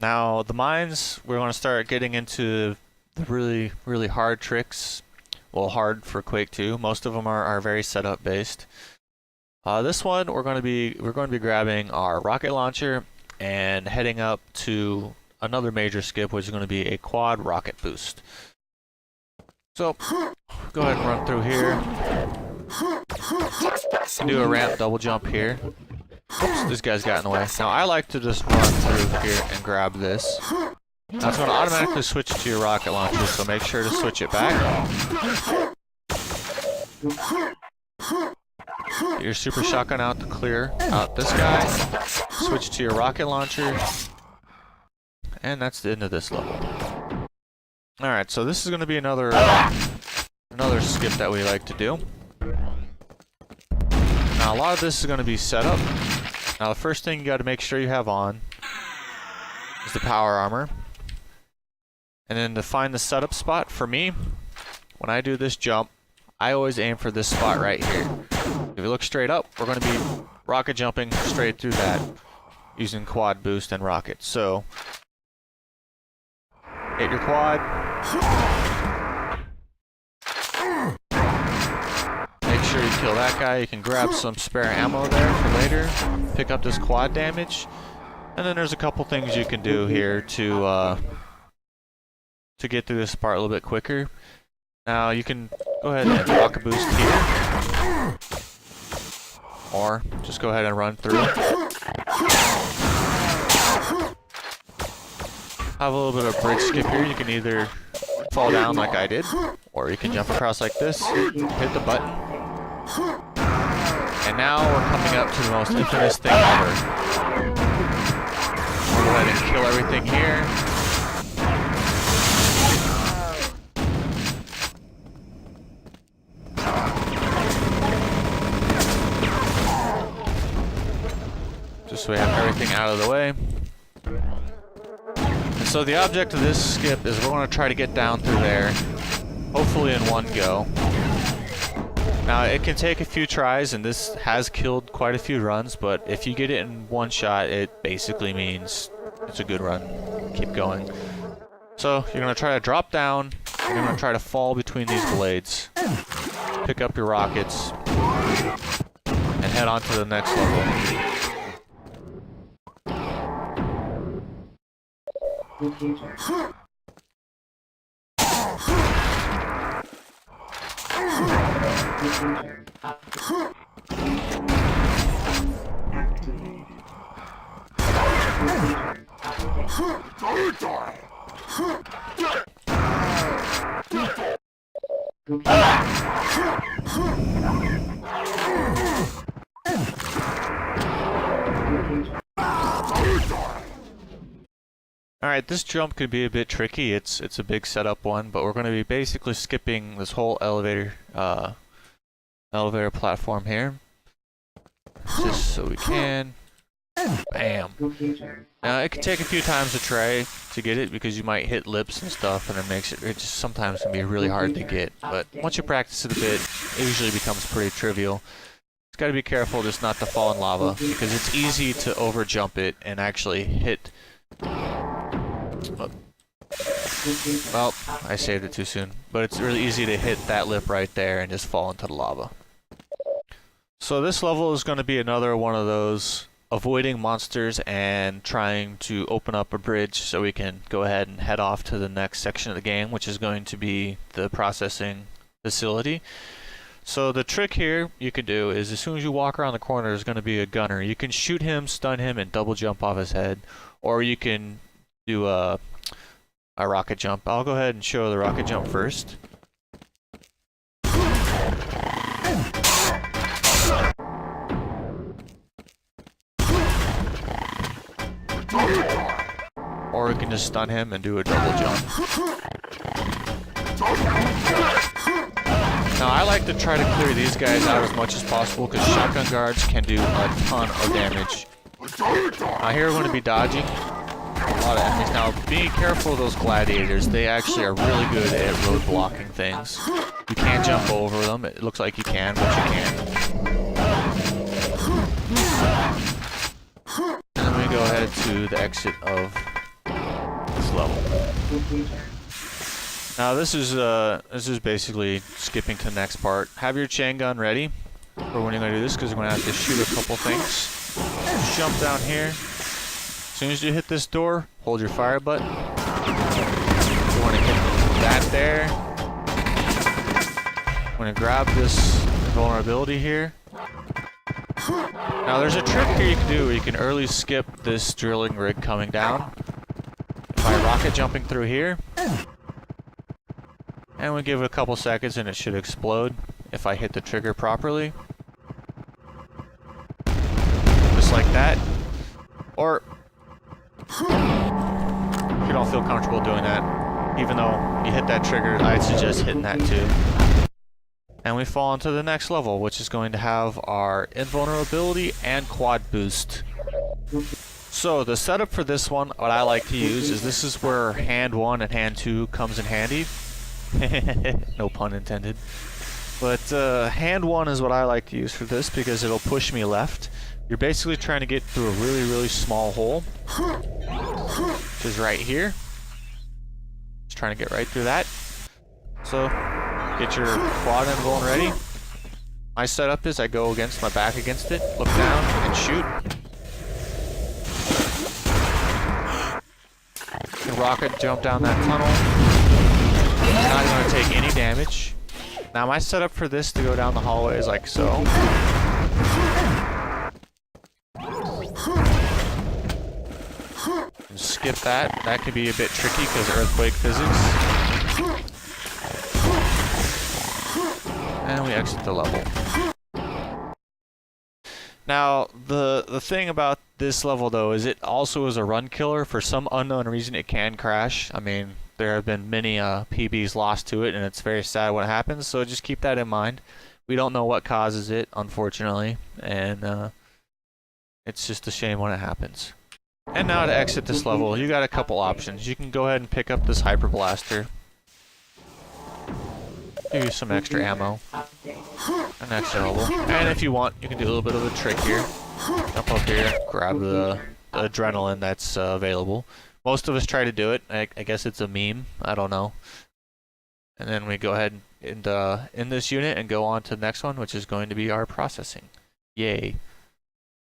Now, the mines, we're going to start getting into the really, really hard tricks. Well, hard for Quake 2. Most of them are very setup based. This one, we're going to be grabbing our rocket launcher and heading up to another major skip, which is going to be a quad rocket boost. So, go ahead and run through here. Do a ramp double jump here. Oops, this guy's got in the way. Now I like to just run through here and grab this. Now it's going to automatically switch to your rocket launcher, so make sure to switch it back. Get your super shotgun out to clear out this guy. Switch to your rocket launcher. And that's the end of this level. Alright, so this is going to be another skip that we like to do. Now a lot of this is going to be set up. Now the first thing you got to make sure you have on is the power armor. And then to find the setup spot, for me, when I do this jump, I always aim for this spot right here. If you look straight up, we're going to be rocket jumping straight through that using quad boost and rocket. So, hit your quad. Make sure you kill that guy. You can grab some spare ammo there for later. Pick up this quad damage. And then there's a couple things you can do here to get through this part a little bit quicker. Now you can go ahead and rocket boost here. Or just go ahead and run through. Have a little bit of bridge skip here. You can either fall down like I did, or you can jump across like this, hit the button. And now we're coming up to the most infamous thing ever. We'll go ahead and kill everything here. Just so we have everything out of the way. And so the object of this skip is we're going to try to get down through there, hopefully in one go. Now it can take a few tries, and this has killed quite a few runs, but if you get it in one shot, it basically means it's a good run. Keep going. So you're going to try to drop down, and you're going to try to fall between these blades. Pick up your rockets, and head on to the next level. Alright, this jump could be a bit tricky. It's a big setup one, but we're going to be basically skipping this whole elevator platform here. Just so we can. Bam. Now it can take a few times to try to get it because you might hit lips and stuff, and it just sometimes can be really hard to get. But once you practice it a bit, it usually becomes pretty trivial. Just got to be careful just not to fall in lava, because it's easy to over jump it and actually hit. Well, I saved it too soon, but it's really easy to hit that lip right there and just fall into the lava. So this level is going to be another one of those avoiding monsters and trying to open up a bridge so we can go ahead and head off to the next section of the game, which is going to be the processing facility. So the trick here you can do is as soon as you walk around the corner, there's going to be a gunner. You can shoot him, stun him, and double jump off his head, or you can do a rocket jump. I'll go ahead and show the rocket jump first. Or we can just stun him and do a double jump. Now I like to try to clear these guys out as much as possible because shotgun guards can do a ton of damage. Now here we're going to be dodging a lot of enemies. Now, be careful of those gladiators. They actually are really good at road blocking things. You can't jump over them. It looks like you can, but you can't. And then we go ahead to the exit of level. Now this is basically skipping to the next part. Have your chain gun ready for when you're going to do this, because you're going to have to shoot a couple things. Jump down here. As soon as you hit this door, hold your fire button. You want to hit that there. I'm going to grab this vulnerability here. Now there's a trick here you can do where you can early skip this drilling rig coming down by rocket jumping through here. And we give it a couple seconds and it should explode if I hit the trigger properly. Just like that. Or if you don't feel comfortable doing that, even though you hit that trigger, I'd suggest hitting that too. And we fall into the next level, which is going to have our invulnerability and quad boost. So the setup for this one, what I like to use is this is where hand 1 and hand 2 comes in handy. No pun intended. But hand 1 is what I like to use for this because it'll push me left. You're basically trying to get through a really, really small hole, which is right here. Just trying to get right through that. So get your quad invuln ready. My setup is I go against my back against it, look down, and shoot. And rocket jump down that tunnel. Not going to take any damage. Now my setup for this to go down the hallway is like so. And skip that. That can be a bit tricky because earthquake physics. And we exit the level. Now, the thing about this level though is it also is a run killer. For some unknown reason it can crash. I mean, there have been many PBs lost to it and it's very sad when it happens, so just keep that in mind. We don't know what causes it, unfortunately, and it's just a shame when it happens. And now to exit this level, you got a couple options. You can go ahead and pick up this hyper blaster. Give you some extra ammo. An extra level. And if you want, you can do a little bit of a trick here. Jump up here, grab the adrenaline that's available. Most of us try to do it. I guess it's a meme. I don't know. And then we go ahead and end this unit and go on to the next one, which is going to be our processing. Yay.